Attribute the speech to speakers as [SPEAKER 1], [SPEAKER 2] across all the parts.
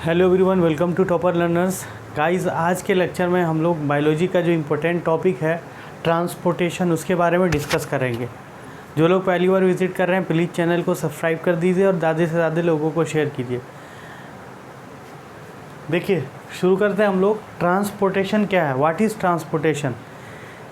[SPEAKER 1] Hello everyone, welcome to Topper Learners. Guys, आज के lecture में हम लोग बायोलॉजी का जो इम्पोर्टेंट टॉपिक है ट्रांसपोर्टेशन, उसके बारे में डिस्कस करेंगे। जो लोग पहली बार विजिट कर रहे हैं प्लीज़ चैनल को सब्सक्राइब कर दीजिए और ज़्यादा से ज़्यादा लोगों को शेयर कीजिए। देखिए, शुरू करते हैं हम लोग। ट्रांसपोर्टेशन क्या है, व्हाट इज़ ट्रांसपोर्टेशन।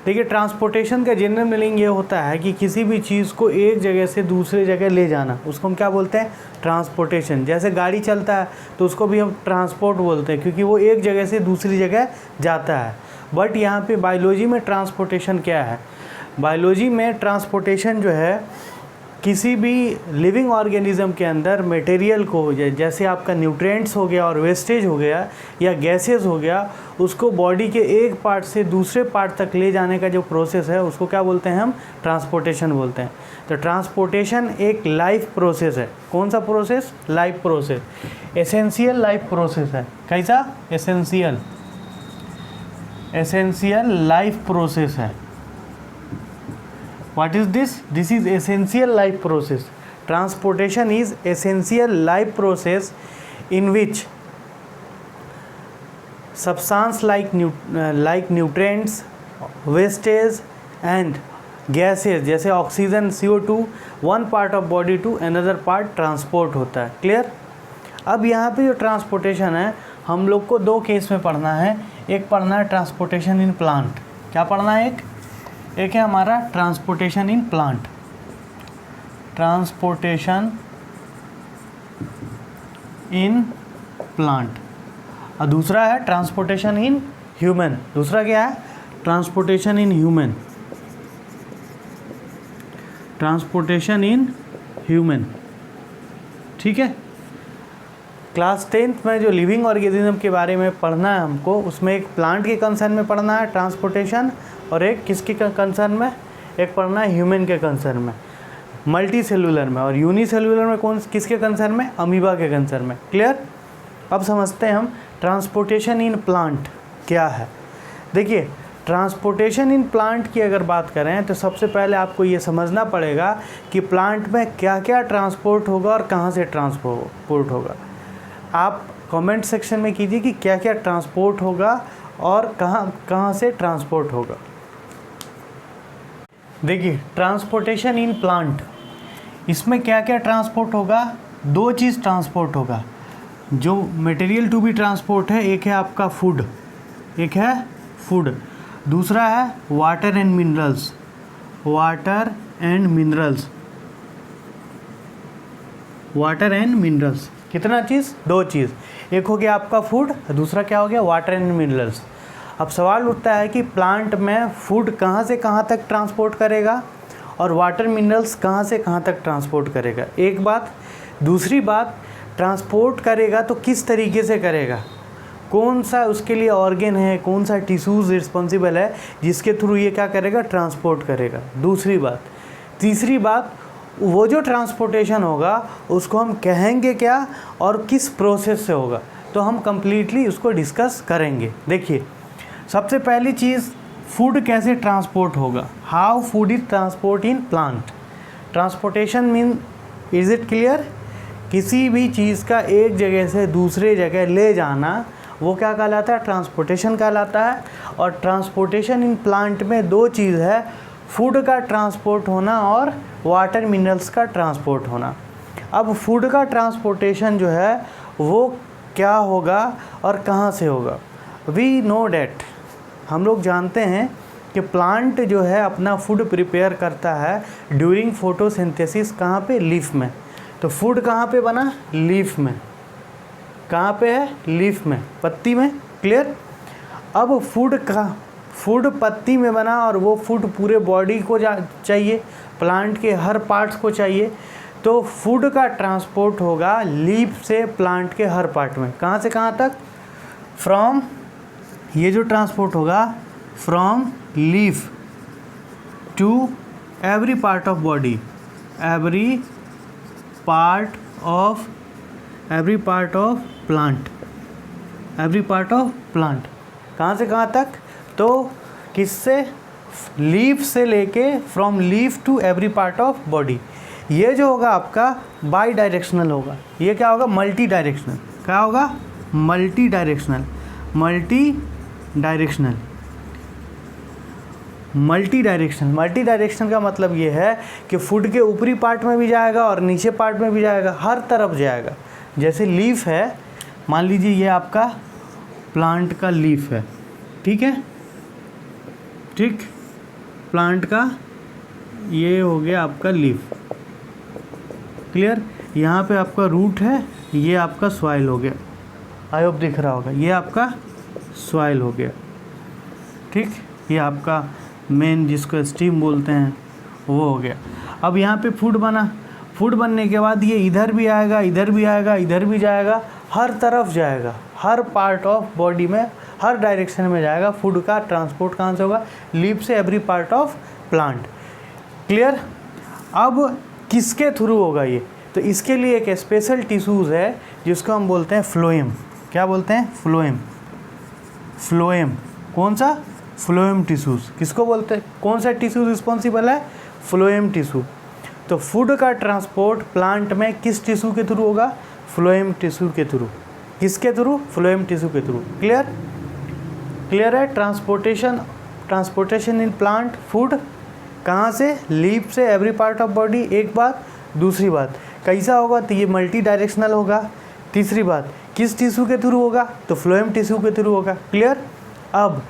[SPEAKER 1] देखिए, ट्रांसपोर्टेशन का जनरल मीनिंग ये होता है कि किसी भी चीज़ को एक जगह से दूसरे जगह ले जाना, उसको हम क्या बोलते हैं, ट्रांसपोर्टेशन। जैसे गाड़ी चलता है तो उसको भी हम ट्रांसपोर्ट बोलते हैं, क्योंकि वो एक जगह से दूसरी जगह जाता है। बट यहाँ पे बायोलॉजी में ट्रांसपोर्टेशन क्या है, बायोलॉजी में ट्रांसपोर्टेशन जो है किसी भी लिविंग ऑर्गेनिज्म के अंदर मटेरियल को, जैसे आपका न्यूट्रिएंट्स हो गया और वेस्टेज हो गया या गैसेस हो गया, उसको बॉडी के एक पार्ट से दूसरे पार्ट तक ले जाने का जो प्रोसेस है उसको क्या बोलते हैं, हम ट्रांसपोर्टेशन बोलते हैं। तो ट्रांसपोर्टेशन एक लाइफ प्रोसेस है। कौन सा process, life process, essential life process है। कैसा, एसेंशियल लाइफ प्रोसेस है। What is this? This is essential life process. Transportation is essential life process in which substance like nutrients, wastage and gases जैसे oxygen, CO2 one part of body to another part transport होता है। Clear. अब यहाँ पे जो transportation है हम लोग को दो केस में पढ़ना है। एक पढ़ना है ट्रांसपोर्टेशन इन प्लांट। क्या पढ़ना है, एक है हमारा transportation in plant, transportation in plant, और दूसरा है ट्रांसपोर्टेशन इन ह्यूमन। दूसरा क्या है, transportation in human, transportation in human. ठीक है। क्लास 10th में जो लिविंग ऑर्गेनिज्म के बारे में पढ़ना है हमको, उसमें एक प्लांट के कंसर्न में पढ़ना है ट्रांसपोर्टेशन, और एक किसके कंसर्न में, एक पढ़ना है ह्यूमन के कंसर्न में, मल्टी सेलुलर में, और यूनिसेलुलर में कौन किसके कंसर्न में, अमीबा के कंसर्न में। क्लियर। अब समझते हैं हम ट्रांसपोर्टेशन इन प्लांट क्या है। देखिए, ट्रांसपोर्टेशन इन प्लांट की अगर बात करें तो सबसे पहले आपको ये समझना पड़ेगा कि प्लांट में क्या क्या ट्रांसपोर्ट होगा और कहाँ से ट्रांसपोर्ट होगा। आप कमेंट सेक्शन में कीजिए कि क्या क्या ट्रांसपोर्ट होगा और कहाँ से ट्रांसपोर्ट होगा। देखिए, ट्रांसपोर्टेशन इन प्लांट, इसमें क्या क्या ट्रांसपोर्ट होगा, दो चीज़ ट्रांसपोर्ट होगा। जो मटेरियल टू बी ट्रांसपोर्ट है, एक है आपका फूड, एक है फूड, दूसरा है water and minerals, water and minerals, water and minerals. कितना चीज़, दो चीज़। एक हो गया आपका फूड, दूसरा क्या हो गया, वाटर एंड मिनरल्स। अब सवाल उठता है कि प्लांट में फूड कहाँ से कहाँ तक ट्रांसपोर्ट करेगा और वाटर मिनरल्स कहाँ से कहाँ तक ट्रांसपोर्ट करेगा। एक बात। दूसरी बात, ट्रांसपोर्ट करेगा तो किस तरीके से करेगा, कौन सा उसके लिए ऑर्गन है, कौन सा टिश्यूज़ रिस्पॉन्सिबल है जिसके थ्रू ये क्या करेगा, ट्रांसपोर्ट करेगा। दूसरी बात। तीसरी बात, वो जो ट्रांसपोर्टेशन होगा उसको हम कहेंगे क्या और किस प्रोसेस से होगा, तो हम कम्प्लीटली उसको डिस्कस करेंगे। देखिए, सबसे पहली चीज़, फूड कैसे ट्रांसपोर्ट होगा, how food is transport in plant. Transportation mean, is it clear, किसी भी चीज़ का एक जगह से दूसरे जगह ले जाना, वो क्या कहलाता है, ट्रांसपोर्टेशन कहलाता है। और ट्रांसपोर्टेशन इन प्लांट में दो चीज़ है, फूड का ट्रांसपोर्ट होना और वाटर मिनरल्स का ट्रांसपोर्ट होना। अब फूड का ट्रांसपोर्टेशन जो है वो क्या होगा और कहाँ से होगा। वी नो डैट, हम लोग जानते हैं कि प्लांट जो है अपना फूड प्रिपेयर करता है ड्यूरिंग फोटोसिंथेसिस। कहाँ पे, लीफ में। तो फूड कहाँ पे बना, लीफ में। कहाँ पे है, लीफ में, पत्ती में। क्लियर। अब फूड पत्ती में बना और वो फूड पूरे बॉडी को चाहिए, प्लांट के हर पार्ट्स को चाहिए, तो फूड का ट्रांसपोर्ट होगा लीफ से प्लांट के हर पार्ट में। कहाँ से कहाँ तक, फ्रॉम, ये जो ट्रांसपोर्ट होगा from leaf to every part of body, every part of plant, every part of plant. कहाँ से कहाँ तक, तो किससे, लीफ से लेके, from leaf to every part of body. ये जो होगा आपका बाई डायरेक्शनल होगा, ये क्या होगा, मल्टी डायरेक्शनल। क्या होगा, मल्टी डायरेक्शनल, मल्टी डायरेक्शन का मतलब ये है कि फूड के ऊपरी पार्ट में भी जाएगा और नीचे पार्ट में भी जाएगा, हर तरफ जाएगा। जैसे लीफ है, मान लीजिए ये आपका प्लांट का लीफ है, ठीक है, ठीक, प्लांट का ये हो गया आपका लीफ, क्लियर। यहाँ पे आपका रूट है, ये आपका सॉइल हो गया, आई होप दिख रहा होगा, ये आपका सॉइल हो गया, ठीक। ये आपका मेन जिसको स्टीम बोलते हैं वो हो गया। अब यहाँ पे फूड बना, फूड बनने के बाद ये इधर भी आएगा, इधर भी आएगा, इधर भी जाएगा, हर तरफ जाएगा, हर पार्ट ऑफ बॉडी में, हर डायरेक्शन में जाएगा। फूड का ट्रांसपोर्ट कहाँ से होगा? लीफ से every part of plant, clear. अब किसके थ्रू होगा ये? तो इसके लिए एक स्पेशल टिश्यूज़ है जिसको हम बोलते हैं फ्लोएम। क्या बोलते हैं? फ्लोएम। फ्लोएम कौन सा? Phloem tissues. किसको बोलते हैं? कौन सा टिश्यू रिस्पॉन्सिबल है? Phloem tissue. तो फूड का ट्रांसपोर्ट प्लांट में किस टिश्यू के थ्रू होगा? फ्लोएम टिश्यू के थ्रू। किसके थ्रू? फ्लोएम टिश्यू के थ्रू। क्लियर? क्लियर है? ट्रांसपोर्टेशन इन प्लांट फूड कहाँ से? लीफ से एवरी पार्ट ऑफ बॉडी, एक बात। दूसरी बात कैसा होगा? तो ये मल्टी डायरेक्शनल होगा। तीसरी बात किस टिश्यू के थ्रू होगा? तो फ्लोएम टिश्यू के थ्रू होगा। क्लियर? अब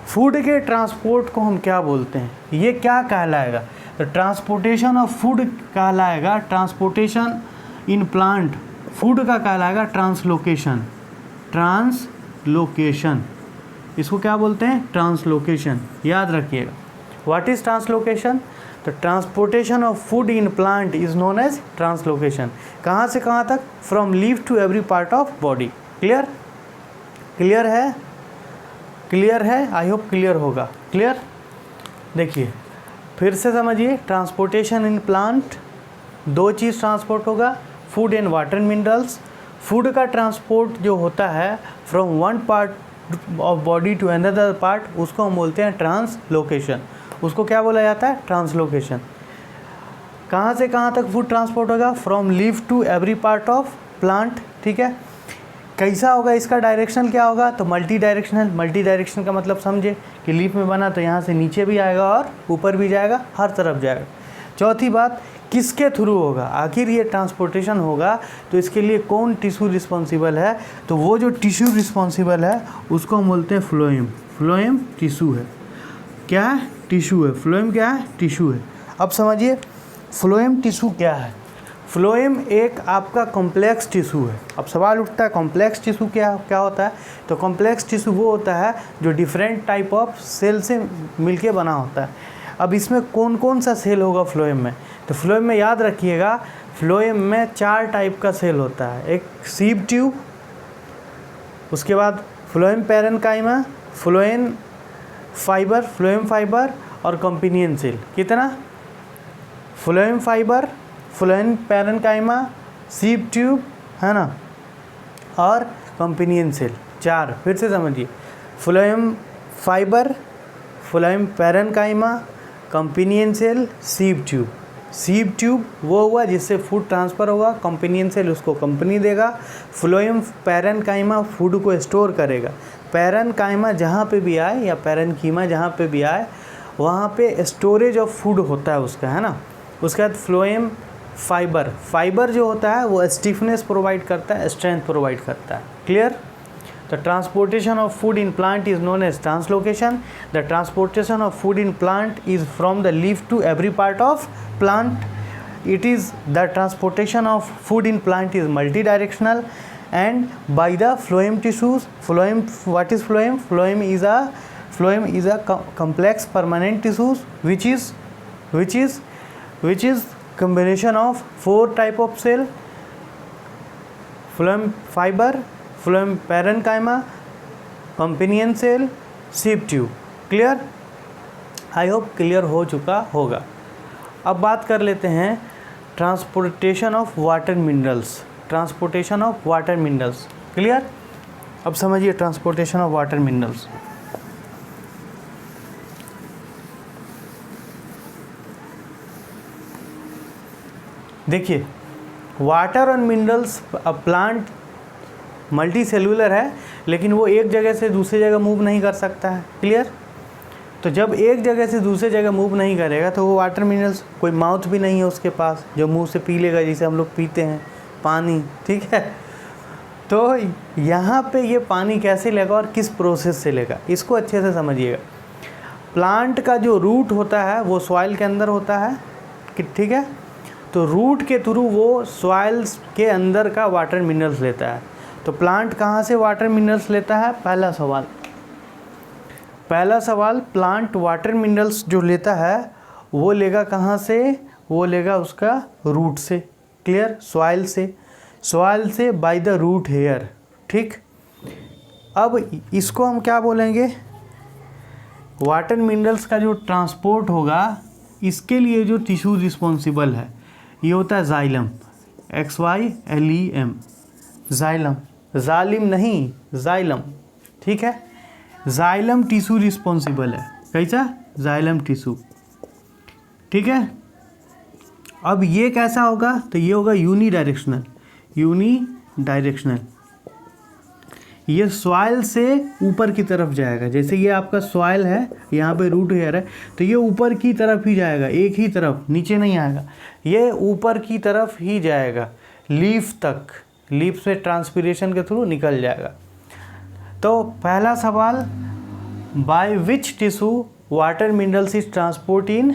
[SPEAKER 1] फूड के ट्रांसपोर्ट को हम क्या बोलते हैं? ये क्या कहलाएगा? तो ट्रांसपोर्टेशन ऑफ फूड कहलाएगा, ट्रांसपोर्टेशन इन प्लांट फूड का कहलाएगा ट्रांसलोकेशन। ट्रांसलोकेशन, इसको क्या बोलते हैं? ट्रांसलोकेशन। याद रखिएगा। What is translocation? तो transportation of food in plant is known as translocation. कहाँ से कहाँ तक? From leaf to every part of body. Clear? Clear है? क्लियर है? आई होप क्लियर होगा। क्लियर? देखिए फिर से समझिए। ट्रांसपोर्टेशन इन प्लांट, दो चीज़ ट्रांसपोर्ट होगा, food and water minerals. Food का ट्रांसपोर्ट जो होता है from one part of body to another part, उसको हम बोलते हैं ट्रांसलोकेशन। उसको क्या बोला जाता है? ट्रांसलोकेशन। कहाँ से कहाँ तक फूड ट्रांसपोर्ट होगा? From leaf to every part of plant. ठीक है। कैसा होगा? इसका डायरेक्शन क्या होगा? तो मल्टी डायरेक्शनल। मल्टी डायरेक्शन का मतलब समझे कि लीफ में बना तो यहाँ से नीचे भी आएगा और ऊपर भी जाएगा, हर तरफ जाएगा। चौथी बात किसके थ्रू होगा? आखिर ये ट्रांसपोर्टेशन होगा तो इसके लिए कौन टिश्यू रिस्पॉन्सिबल है? तो वो जो टिश्यू रिस्पॉन्सिबल है उसको हम बोलते हैं फ्लोएम। फ्लोएम टिश्यू है। क्या है? टिश्यू है। फ्लोएम क्या है? टिश्यू है। अब समझिए फ्लोएम टिश्यू क्या है। फ्लोएम एक आपका कॉम्प्लेक्स टिश्यू है। अब सवाल उठता है कॉम्प्लेक्स टिश्यू क्या होता है? तो कॉम्प्लेक्स टिश्यू वो होता है जो डिफरेंट टाइप ऑफ सेल से मिलके बना होता है। अब इसमें कौन कौन सा सेल होगा फ्लोएम में? तो फ्लोएम में याद रखिएगा, फ्लोएम में 4 टाइप का सेल होता है। एक सीव ट्यूब, उसके बाद फ्लोएम पैरेन्काइमा, फ्लोएम फाइबर और कंपेनियन सेल। कितना? Phloem fibre, phloem parenchyma, sieve tube, है ना, और कंपेनियन सेल। 4 फिर से समझिए। Phloem fibre, phloem parenchyma, companion cell, sieve tube. Sieve tube वो हुआ जिससे फूड ट्रांसफ़र होगा, कंपेनियन सेल उसको कंपनी देगा। फ्लोएम पैरेन्काइमा फूड को स्टोर करेगा। पैरेन्काइमा जहाँ पे भी आए या पैरेन्कीमा जहाँ पे भी आए वहाँ पे स्टोरेज ऑफ फूड होता है उसका, है ना। उसके बाद फ्लोएम फाइबर जो होता है वो स्टिफनेस प्रोवाइड करता है, स्ट्रेंथ प्रोवाइड करता है। Clear? The transportation of food in plant is known as translocation. The transportation of food in plant is from the leaf to every part of plant. The transportation of food in plant is multidirectional and by the phloem tissues. What is phloem? Phloem is a complex permanent tissues which is combination of 4 type of cell: phloem fiber, phloem parenchyma, companion cell, sieve tube. Clear? I hope clear हो चुका होगा। अब बात कर लेते हैं transportation of water minerals. Transportation of water minerals. Clear? अब समझिए ट्रांसपोर्टेशन ऑफ वाटर मिनरल्स। देखिए वाटर और मिनरल्स प्लांट मल्टी सेलुलर है, लेकिन वो एक जगह से दूसरी जगह मूव नहीं कर सकता है। क्लियर? तो जब एक जगह से दूसरी जगह मूव नहीं करेगा तो वो वाटर मिनरल्स, कोई माउथ भी नहीं है उसके पास जो मुंह से पी लेगा, जैसे हम लोग पीते हैं पानी, ठीक है। तो यहाँ पे ये पानी कैसे लेगा और किस प्रोसेस से लेगा, इसको अच्छे से समझिएगा। प्लांट का जो रूट होता है वो सॉइल के अंदर होता है, ठीक है। तो रूट के थ्रू वो सॉइल्स के अंदर का वाटर मिनरल्स लेता है। तो प्लांट कहाँ से वाटर मिनरल्स लेता है? पहला सवाल, प्लांट वाटर मिनरल्स जो लेता है वो लेगा कहाँ से? वो लेगा उसका रूट से। क्लियर? सॉइल से बाय द रूट हेयर, ठीक। अब इसको हम क्या बोलेंगे? वाटर मिनरल्स का जो ट्रांसपोर्ट होगा, इसके लिए जो टिश्यू रिस्पॉन्सिबल है ये होता है जाइलम, XYLEM, जालिम नहीं, जाइलम, ठीक है। जाइलम टिश्यू रिस्पॉन्सिबल है। कैसा? जाइलम टिश्यू, ठीक है। अब ये कैसा होगा? तो ये होगा यूनिडायरेक्शनल। ये सॉइल से ऊपर की तरफ जाएगा। जैसे ये आपका सॉइल है, यहाँ पे रूट हेयर है, तो ये ऊपर की तरफ ही जाएगा, एक ही तरफ, नीचे नहीं आएगा, ये ऊपर की तरफ ही जाएगा लीफ तक। लीफ से ट्रांसपीरेशन के थ्रू निकल जाएगा। तो पहला सवाल, by which tissue water minerals is transport in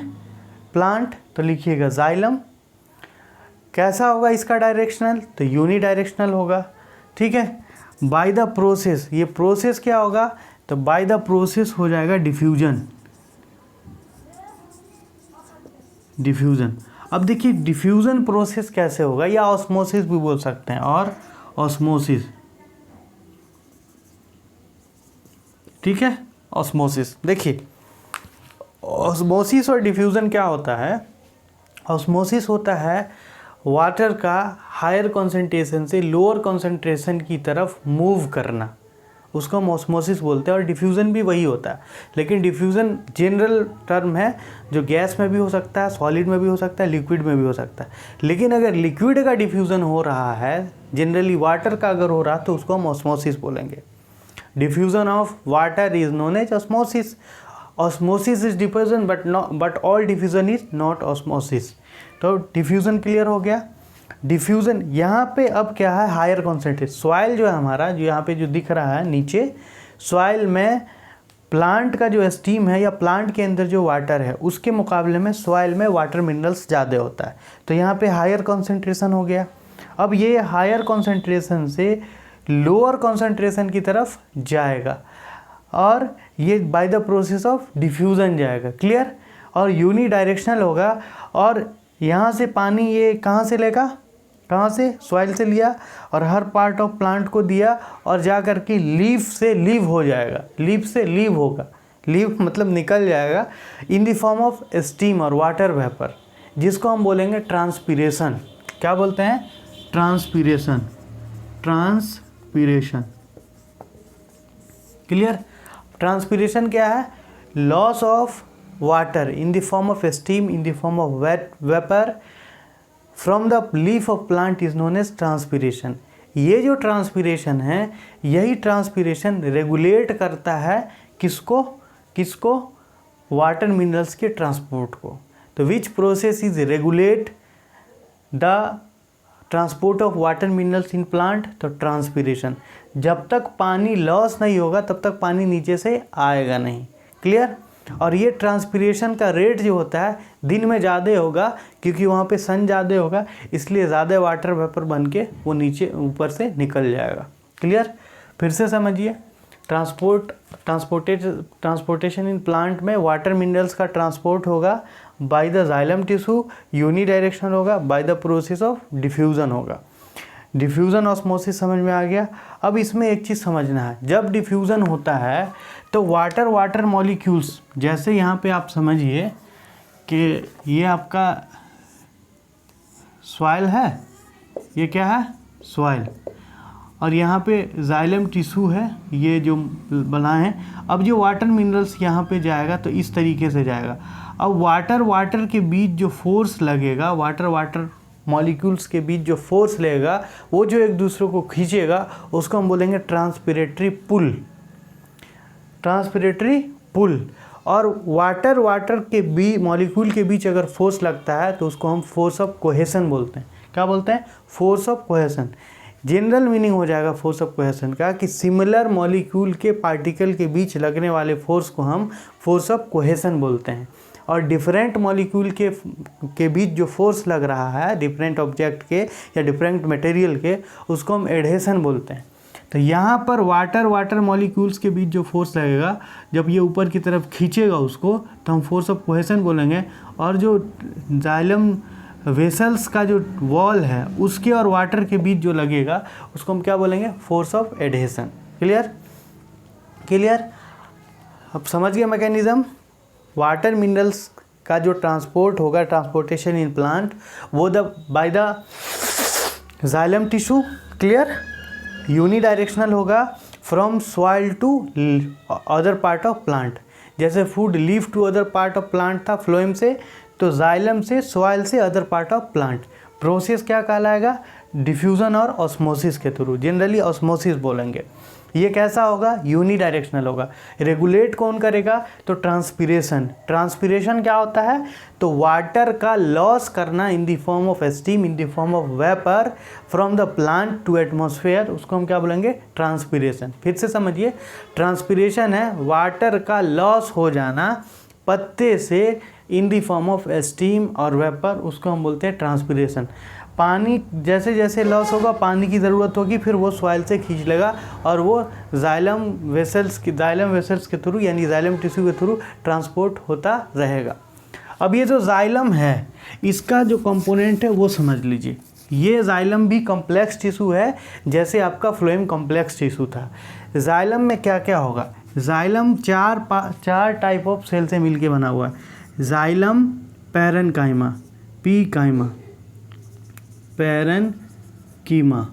[SPEAKER 1] plant? तो लिखिएगा जाइलम। कैसा होगा इसका डायरेक्शनल? तो यूनिडायरेक्शनल होगा, ठीक है। बाय द प्रोसेस, ये प्रोसेस क्या होगा? तो बाय द प्रोसेस हो जाएगा डिफ्यूजन। अब देखिए डिफ्यूजन प्रोसेस कैसे होगा, या ऑस्मोसिस भी बोल सकते हैं, और ऑस्मोसिस, ठीक है। ऑस्मोसिस, देखिए ऑस्मोसिस और डिफ्यूजन क्या होता है? ऑस्मोसिस होता है वाटर का हायर कॉन्सेंट्रेशन से लोअर कॉन्सेंट्रेशन की तरफ मूव करना, उसको हम ऑस्मोसिस बोलते हैं। और डिफ्यूज़न भी वही होता है, लेकिन डिफ्यूज़न जनरल टर्म है जो गैस में भी हो सकता है, सॉलिड में भी हो सकता है, लिक्विड में भी हो सकता है। लेकिन अगर लिक्विड का डिफ्यूज़न हो रहा है, जनरली वाटर का अगर हो रहा है, तो उसको हम ऑस्मोसिस बोलेंगे। Diffusion of water is known as osmosis. Osmosis is diffusion but all diffusion is not osmosis. तो डिफ्यूज़न क्लियर हो गया। डिफ्यूज़न यहाँ पे अब क्या है? Higher concentration. सॉइल जो है हमारा, जो यहाँ पे जो दिख रहा है नीचे, सॉइल में प्लांट का जो स्टीम है या प्लांट के अंदर जो वाटर है, उसके मुकाबले में सॉइल में वाटर मिनरल्स ज़्यादा होता है। तो यहाँ पे हायर कॉन्सेंट्रेशन हो गया। अब ये हायर कॉन्सेंट्रेशन से लोअर कॉन्सेंट्रेशन की तरफ जाएगा, और ये bye the process of diffusion जाएगा। क्लियर? और यूनिडायरेक्शनल होगा। और यहाँ से पानी ये कहाँ से लेगा? कहाँ से? सॉइल से लिया, और हर पार्ट ऑफ प्लांट को दिया, और जा कर के लीफ से लीव हो जाएगा। लीफ से लीव होगा, लीव मतलब निकल जाएगा इन द फॉर्म ऑफ स्टीम और वाटर वेपर, जिसको हम बोलेंगे ट्रांसपीरेशन। क्या बोलते हैं? ट्रांसपीरेशन। क्लियर? ट्रांसपीरेशन क्या है? Loss of water in the form of steam, in the form of wet vapor from the leaf of plant is known as transpiration. ये जो ट्रांसपीरेशन है, यही ट्रांसपीरेशन रेगुलेट करता है किसको? वाटर मिनरल्स के ट्रांसपोर्ट को। तो which process is regulate the transport of water minerals in plant? तो ट्रांसपीरेशन। जब तक पानी लॉस नहीं होगा तब तक पानी नीचे से आएगा नहीं। क्लियर? और ये ट्रांसपीरेशन का रेट जो होता है दिन में ज़्यादा होगा, क्योंकि वहाँ पे सन ज़्यादा होगा, इसलिए ज़्यादा वाटर वेपर बन के वो नीचे ऊपर से निकल जाएगा। क्लियर? फिर से समझिए। ट्रांसपोर्टेशन इन प्लांट में वाटर मिनरल्स का ट्रांसपोर्ट होगा by the xylem tissue, unidirectional होगा, by the process of diffusion होगा। डिफ्यूज़न ऑस्मोसिस समझ में आ गया। अब इसमें एक चीज़ समझना है, जब डिफ्यूज़न होता है तो वाटर मॉलिक्यूल्स, जैसे यहाँ पे आप समझिए कि ये आपका सॉइल है, ये क्या है? सॉइल, और यहाँ पे जाइलम टिश्यू है, ये जो बनाए हैं। अब जो वाटर मिनरल्स यहाँ पे जाएगा तो इस तरीके से जाएगा। अब वाटर के बीच जो फोर्स लगेगा, वाटर मॉलिक्यूल्स के बीच जो फोर्स लगेगा, वो जो एक दूसरे को खींचेगा, उसको हम बोलेंगे ट्रांसपिरेटरी पुल, ट्रांसपिरेटरी पुल। और वाटर के बीच, मॉलिक्यूल के बीच अगर फोर्स लगता है तो उसको हम फोर्स ऑफ कोहेसन बोलते हैं। क्या बोलते हैं? Force of cohesion. General meaning हो जाएगा फोर्स ऑफ कोहेसन का कि सिमिलर मॉलिक्यूल के पार्टिकल के बीच लगने वाले फोर्स को हम फोर्स ऑफ कोहेसन बोलते हैं। और डिफरेंट मॉलिक्यूल के बीच जो फोर्स लग रहा है, डिफरेंट ऑब्जेक्ट के या डिफरेंट मटेरियल के, उसको हम एडहेसन बोलते हैं। तो यहाँ पर वाटर मॉलिक्यूल्स के बीच जो फोर्स लगेगा, जब ये ऊपर की तरफ खींचेगा उसको, तो हम फोर्स ऑफ कोहेसन बोलेंगे। और जो जाइलम वेसल्स का जो वॉल है उसके और वाटर के बीच जो लगेगा, उसको हम क्या बोलेंगे? Force of adhesion. Clear? Clear? अब समझ गए मैकेनिज्म। वाटर मिनरल्स का जो ट्रांसपोर्ट होगा, ट्रांसपोर्टेशन इन प्लांट, वो by the xylem tissue. Clear? Unidirectional होगा, from soil to other part of plant. जैसे food leave to other part of plant था फ्लोएम से, तो जाइलम से सॉइल से other part of plant. Process क्या कहलाएगा? डिफ्यूज़न और ऑस्मोसिस के थ्रू, जनरली ऑस्मोसिस बोलेंगे। ये कैसा होगा? यूनिडायरेक्शनल होगा। रेगुलेट कौन करेगा? तो ट्रांसपिरेशन। ट्रांसपिरेशन क्या होता है? तो वाटर का लॉस करना in the form of steam, in the form of vapour from the plant to atmosphere, उसको हम क्या बोलेंगे? ट्रांसपिरेशन। फिर से समझिए, ट्रांसपिरेशन है वाटर का लॉस हो जाना पत्ते से इन द फॉर्म ऑफ स्टीम और वेपर, उसको हम बोलते हैं ट्रांसपिरेशन। पानी जैसे जैसे लॉस होगा, पानी की ज़रूरत होगी, फिर वो सॉइल से खींच लेगा और वो जाइलम वेसल्स के थ्रू, यानी जाइलम टिश्यू के थ्रू ट्रांसपोर्ट होता रहेगा। अब ये जो जाइलम है, इसका जो कंपोनेंट है वो समझ लीजिए। ये जाइलम भी कॉम्प्लेक्स टिश्यू है, जैसे आपका फ्लोएम कॉम्प्लेक्स टिश्यू था। जाइलम में क्या क्या होगा? जाइलम चार टाइप ऑफ सेल से मिलके बना हुआ है। जाइलम पैरेन्काइमा, पी काइमा, पैरेन्कीमा,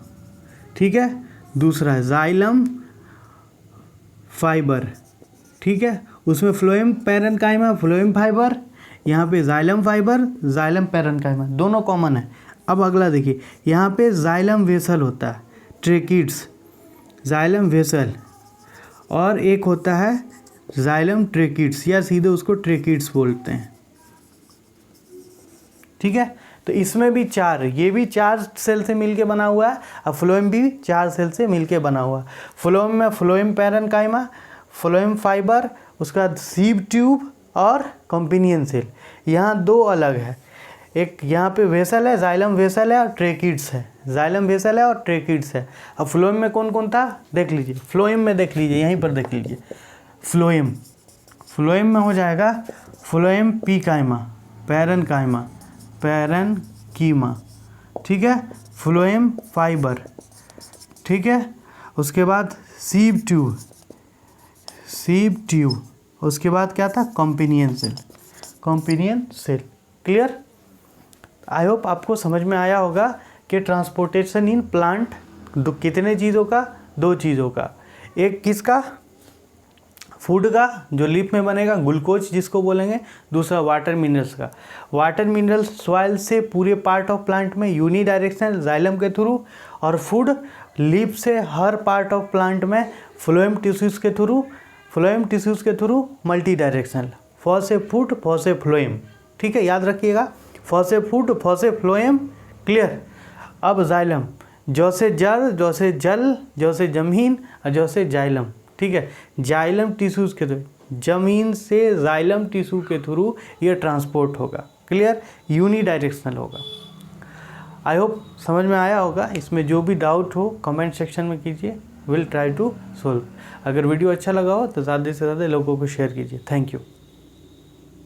[SPEAKER 1] ठीक है। दूसरा है जाइलम फाइबर, ठीक है। उसमें फ्लोएम पैरेन्काइमा, फ्लोएम फाइबर, यहाँ पे जाइलम फाइबर, जाइलम पैरेन्काइमा, दोनों कॉमन है। अब अगला देखिए, यहाँ पे जाइलम वेसल होता है, ट्रेकिड्स, जाइलम वेसल, और एक होता है जाइलम ट्रेकिड्स, या सीधे उसको ट्रेकिड्स बोलते हैं, ठीक है। तो इसमें भी चार, ये भी 4 सेल से मिलके बना हुआ है, और फ्लोएम भी 4 सेल से मिलके बना हुआ है। फ्लोएम में फ्लोएम पैरेन्काइमा, फ्लोएम फाइबर, उसका सीव ट्यूब और कॉम्पिनियन सेल। यहाँ 2 अलग है, एक यहाँ पे वेसल है, जाइलम वेसल है, और ट्रेकिड्स है। जाइलम वेसल है और ट्रेकिड्स है। अब फ्लोएम में कौन कौन था देख लीजिए, फ्लोएम में देख लीजिए, यहीं पर देख लीजिए। फ्लोएम में हो जाएगा फ्लोएम पी काइमा, पैरेन्काइमा, पैरेन्कीमा, ठीक है। फ्लोएम फाइबर, ठीक है। उसके बाद सीव ट्यूब, उसके बाद क्या था? कॉम्पिनियन सेल। क्लियर? आई होप आपको समझ में आया होगा कि ट्रांसपोर्टेशन इन प्लांट कितने चीज़ों का? 2 चीज़ों का। एक किसका? फूड का, जो लीफ में बनेगा, ग्लूकोज जिसको बोलेंगे। दूसरा वाटर मिनरल्स का। वाटर मिनरल्स सॉइल से पूरे पार्ट ऑफ प्लांट में यूनिडायरेक्शनल जाइलम के थ्रू, और फूड लीफ से हर पार्ट ऑफ प्लांट में फ्लोएम टिश्यूज़ के थ्रू मल्टी डायरेक्शनल। फॉर से फूड, फॉर से फ्लोएम, ठीक है, याद रखिएगा। फॉर से फूड, फॉर से फ्लोएम। क्लियर? अब जाइलम, जो से जल, जो से जमीन, और जो से जाइलम, ठीक है। जाइलम टिश्यूज़ के थ्रू, जमीन से जाइलम टिश्यू के थ्रू ये ट्रांसपोर्ट होगा। क्लियर? यूनिडायरेक्शनल होगा। आई होप समझ में आया होगा। इसमें जो भी डाउट हो कमेंट सेक्शन में कीजिए, विल ट्राई टू सोल्व। अगर वीडियो अच्छा लगा हो तो ज़्यादा से ज़्यादा लोगों को शेयर कीजिए। Thank you.